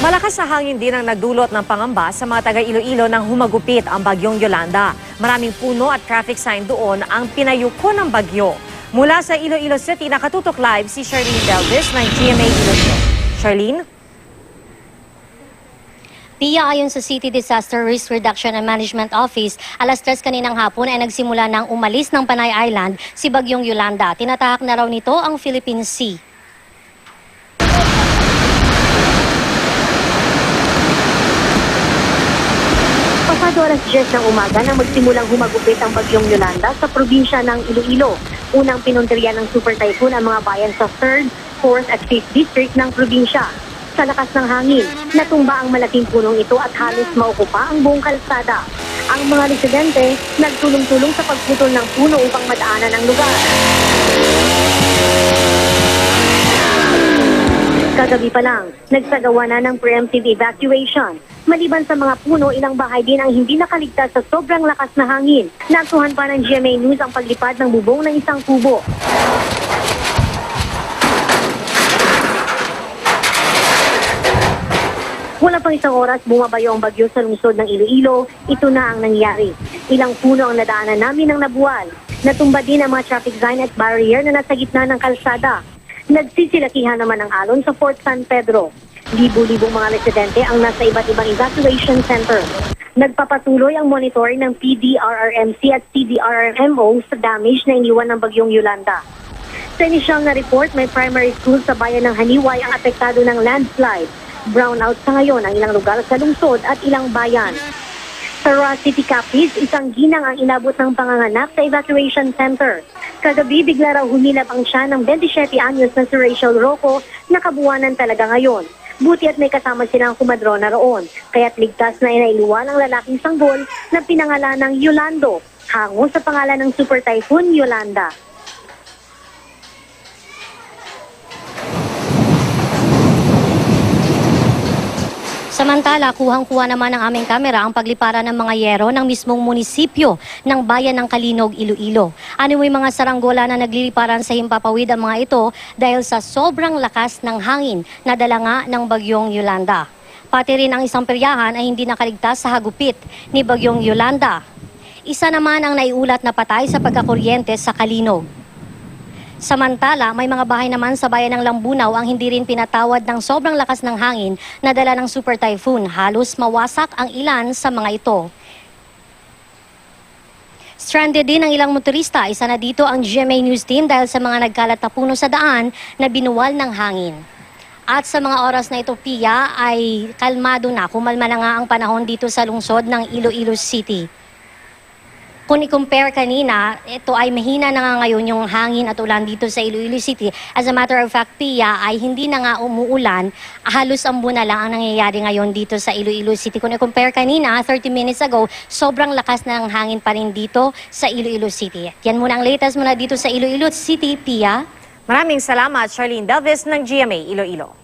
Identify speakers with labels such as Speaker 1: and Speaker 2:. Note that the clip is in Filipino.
Speaker 1: Malakas na hangin din ang nagdulot ng pangamba sa mga taga Iloilo nang humagupit ang bagyong Yolanda. Maraming puno at traffic sign doon ang pinayuko ng bagyo. Mula sa Iloilo City, nakatutok live si Charlene Delvis ng GMA Iloilo. Charlene?
Speaker 2: Pia, ayon sa City Disaster Risk Reduction and Management Office, alas 3 kaninang hapon ay nagsimula ng umalis ng Panay Island si bagyong Yolanda. Tinatahak na raw nito ang Philippine Sea. Pasado alas 10 ng umaga nang magsimulang humagupit ang bagyong Yolanda sa probinsya ng Iloilo. Unang pinunteriya ng super typhoon ang mga bayan sa 3rd, 4th at 5th district ng probinsya. Sa lakas ng hangin, natumba ang malaking punong ito at halos maukupa ang buong kalsada. Ang mga residente nagtulong-tulong sa pagputol ng puno upang madaanan ang lugar. Kagabi pa lang, nagsagawa na ng preemptive evacuation. Maliban sa mga puno, ilang bahay din ang hindi nakaligtas sa sobrang lakas na hangin. Naaktuhan pa ng GMA News ang paglipad ng bubong ng isang kubo. Wala pang isang oras, bumabayo ang bagyo sa lungsod ng Iloilo. Ito na ang nangyari. Ilang puno ang nadaanan namin ng nabuwal. Natumba din ang mga traffic sign at barrier na nasa gitna ng kalsada. Nagsisilakihan naman ang alon sa Fort San Pedro. Libo-libong mga residente ang nasa iba't ibang evacuation center. Nagpapatuloy ang monitoring ng PDRRMC at CDRRMO sa damage na iniwan ng bagyong Yolanda. Sa inisyal na report, may primary school sa bayan ng Haniway ang apektado ng landslide. Brownout sa ngayon ang ilang lugar sa lungsod at ilang bayan. Sa Roa City Capiz, isang ginang ang inabot ng panganganak sa evacuation center. Kagabi, bigla raw humilap ang siya ng 27 anyos na si Rachel Rocco na kabuwanan talaga ngayon. Buti at may kasama silang kumadrona roon, kaya't ligtas na inailuwan ang lalaking sanggol na pinangalan ng Yolando, hango sa pangalan ng super typhoon Yolanda. Samantala, kuhang-kuha naman ng aming kamera ang pagliparan ng mga yero ng mismong munisipyo ng bayan ng Kalinog, Iloilo. Anyway, mga saranggola na nagliliparan sa himpapawid ang mga ito dahil sa sobrang lakas ng hangin na dala nga ng bagyong Yolanda. Pati rin ang isang peryahan ay hindi nakaligtas sa hagupit ni bagyong Yolanda. Isa naman ang naiulat na patay sa pagkakuryente sa Kalinog. Samantala, may mga bahay naman sa bayan ng Lambunaw ang hindi rin pinatawad ng sobrang lakas ng hangin na dala ng super typhoon. Halos mawasak ang ilan sa mga ito. Stranded din ang ilang motorista. Isa na dito ang GMA News Team dahil sa mga nagkalat na puno sa daan na binuwal ng hangin. At sa mga oras na ito, Pia, ay kalmado na. Kumalma na nga ang panahon dito sa lungsod ng Iloilo City. Kung i-compare kanina, ito ay mahina na nga ngayon yung hangin at ulan dito sa Iloilo City. As a matter of fact, Pia, ay hindi na nga umuulan. Halos ambo na lang ang nangyayari ngayon dito sa Iloilo City. Kung i-compare kanina, 30 minutes ago, sobrang lakas ng hangin pa rin dito sa Iloilo City. Yan muna ang latest mula dito sa Iloilo City, Pia.
Speaker 1: Maraming salamat, Charlene Delvis ng GMA Iloilo.